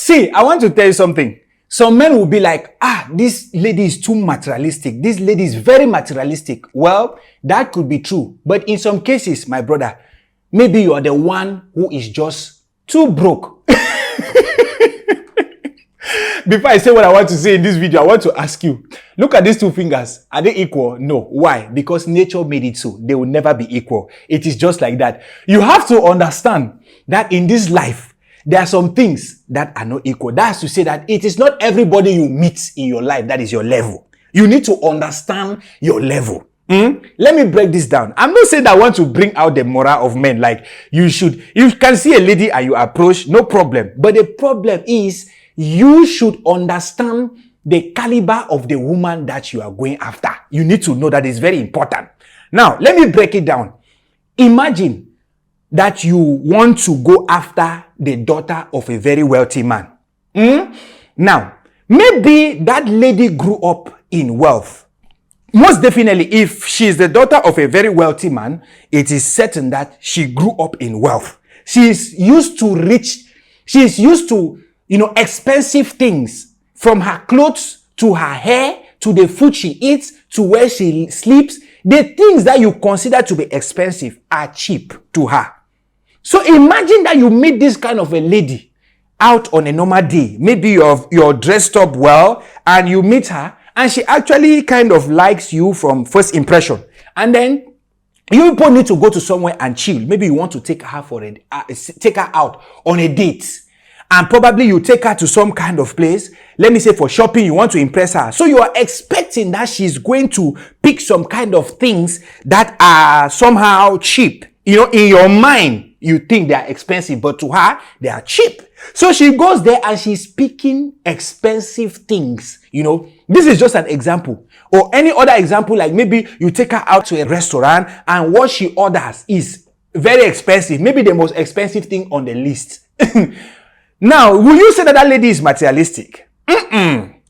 See, I want to tell you something. Some men will be like, this lady is too materialistic. This lady is very materialistic. Well, that could be true. But in some cases, my brother, maybe you are the one who is just too broke. Before I say what I want to say in this video, I want to ask you, look at these two fingers. Are they equal? No. Why? Because nature made it so. They will never be equal. It is just like that. You have to understand that in this life, there are some things that are not equal. That's to say that it is not everybody you meet in your life that is your level. You need to understand your level. Let me break this down. I'm not saying that I want to bring out the moral of men. Like you can see a lady and you approach, no problem. But the problem is you should understand the caliber of the woman that you are going after. You need to know that it's very important. Now, let me break it down. Imagine that you want to go after the daughter of a very wealthy man. Now, maybe that lady grew up in wealth. Most definitely, if she is the daughter of a very wealthy man, it is certain that she grew up in wealth. She is used to expensive things, from her clothes to her hair to the food she eats to where she sleeps. The things that you consider to be expensive are cheap to her. So imagine that you meet this kind of a lady out on a normal day. Maybe you're dressed up well and you meet her and she actually kind of likes you from first impression. And then you people need to go to somewhere and chill. Maybe you want to take her out on a date. And probably you take her to some kind of place. Let me say for shopping, you want to impress her. So you are expecting that she's going to pick some kind of things that are somehow cheap. In your mind, you think they are expensive, but to her, they are cheap. So she goes there and she's picking expensive things. This is just an example. Or any other example, like maybe you take her out to a restaurant and what she orders is very expensive. Maybe the most expensive thing on the list. Now, will you say that lady is materialistic?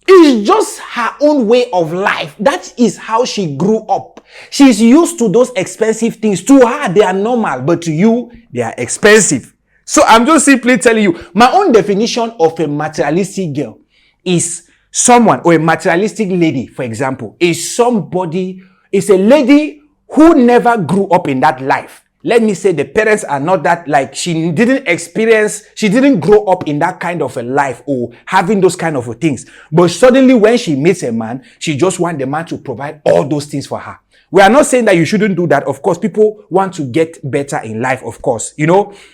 It's just her own way of life. That is how she grew up. She's used to those expensive things. To her, they are normal, but to you, they are expensive. So I'm just simply telling you, my own definition of a materialistic girl is someone, or a materialistic lady, for example, is a lady who never grew up in that life. Let me say the parents are not that, like she didn't grow up in that kind of a life or having those kind of things. But suddenly when she meets a man, she just wants the man to provide all those things for her. We are not saying that you shouldn't do that. Of course, people want to get better in life, of course,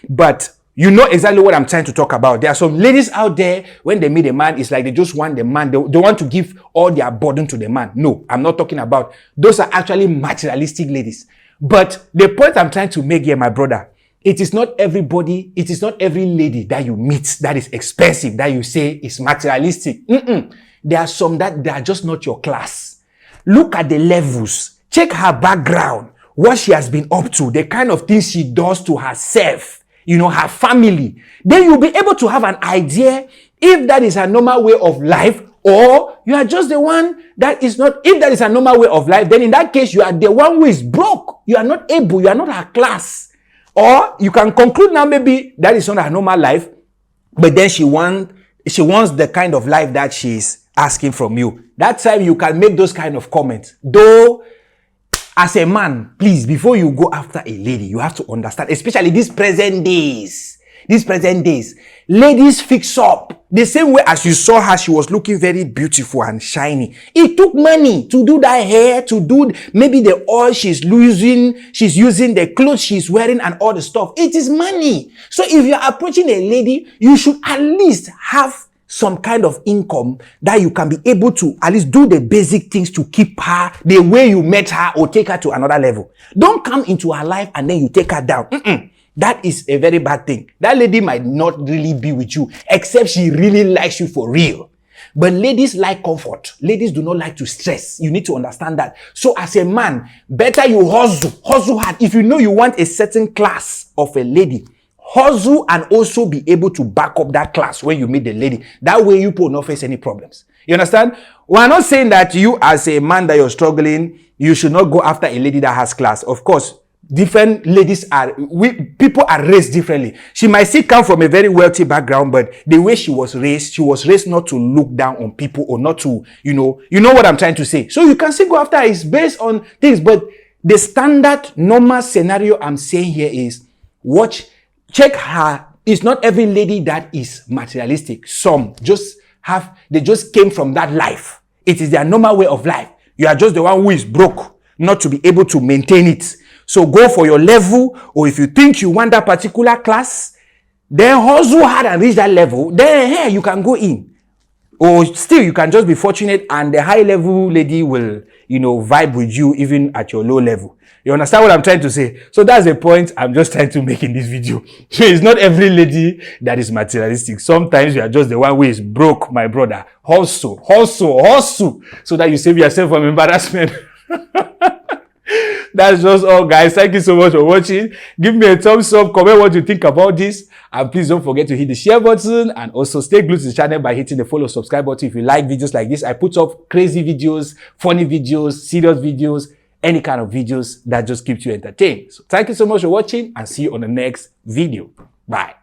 but you know exactly what I'm trying to talk about. There are some ladies out there, when they meet a man, it's like they just want the man. They want to give all their burden to the man. No, I'm not talking about. Those are actually materialistic ladies. But the point I'm trying to make here, my brother, it is not every lady that you meet that is expensive, that you say is materialistic. There are some that they are just not your class. Look at the levels. Check her background, what she has been up to, the kind of things she does to herself, her family. Then you'll be able to have an idea if that is a normal way of life, or you are just the one that is not. If that is a normal way of life, then in that case, you are the one who is broke. You are not able, you are not her class. Or you can conclude now maybe that is not her normal life, but then she wants the kind of life that she's asking from you. That time you can make those kind of comments. Though, as a man, please, before you go after a lady, you have to understand, especially these present days, ladies fix up. The same way as you saw her, she was looking very beautiful and shiny. It took money to do that hair, to do maybe the oil she's using, the clothes she's wearing and all the stuff. It is money. So if you're approaching a lady, you should at least have some kind of income that you can be able to at least do the basic things to keep her the way you met her or take her to another level. Don't come into her life and then you take her down. That is a very bad thing. That lady might not really be with you, except she really likes you for real. But ladies like comfort. Ladies do not like to stress. You need to understand that. So as a man, better you hustle hard. If you know you want a certain class of a lady, hustle and also be able to back up that class when you meet the lady. That way you will not face any problems. You understand? We're not saying that you as a man that you're struggling, you should not go after a lady that has class. Of course, different ladies people are raised differently. She might still come from a very wealthy background, but the way she was raised not to look down on people or not to, you know what I'm trying to say. So you can still go after her. It's based on things, but the standard normal scenario I'm saying here is check her. It's not every lady that is materialistic. Some they just came from that life. It is their normal way of life. You are just the one who is broke, not to be able to maintain it. So go for your level, or if you think you want that particular class, then hustle hard and reach that level, then hey, you can go in. Or still, you can just be fortunate and the high level lady will, vibe with you even at your low level. You understand what I'm trying to say? So that's the point I'm just trying to make in this video. So it's not every lady that is materialistic. Sometimes you are just the one who is broke, my brother. Hustle, so that you save yourself from embarrassment. That's just all, guys. Thank you so much for watching. Give me a thumbs up, comment what you think about this, and please don't forget to hit the share button, and also stay glued to the channel by hitting the follow subscribe button if you like videos like this. I put up crazy videos, funny videos, serious videos, any kind of videos that just keeps you entertained. So thank you so much for watching, and see you on the next video. Bye.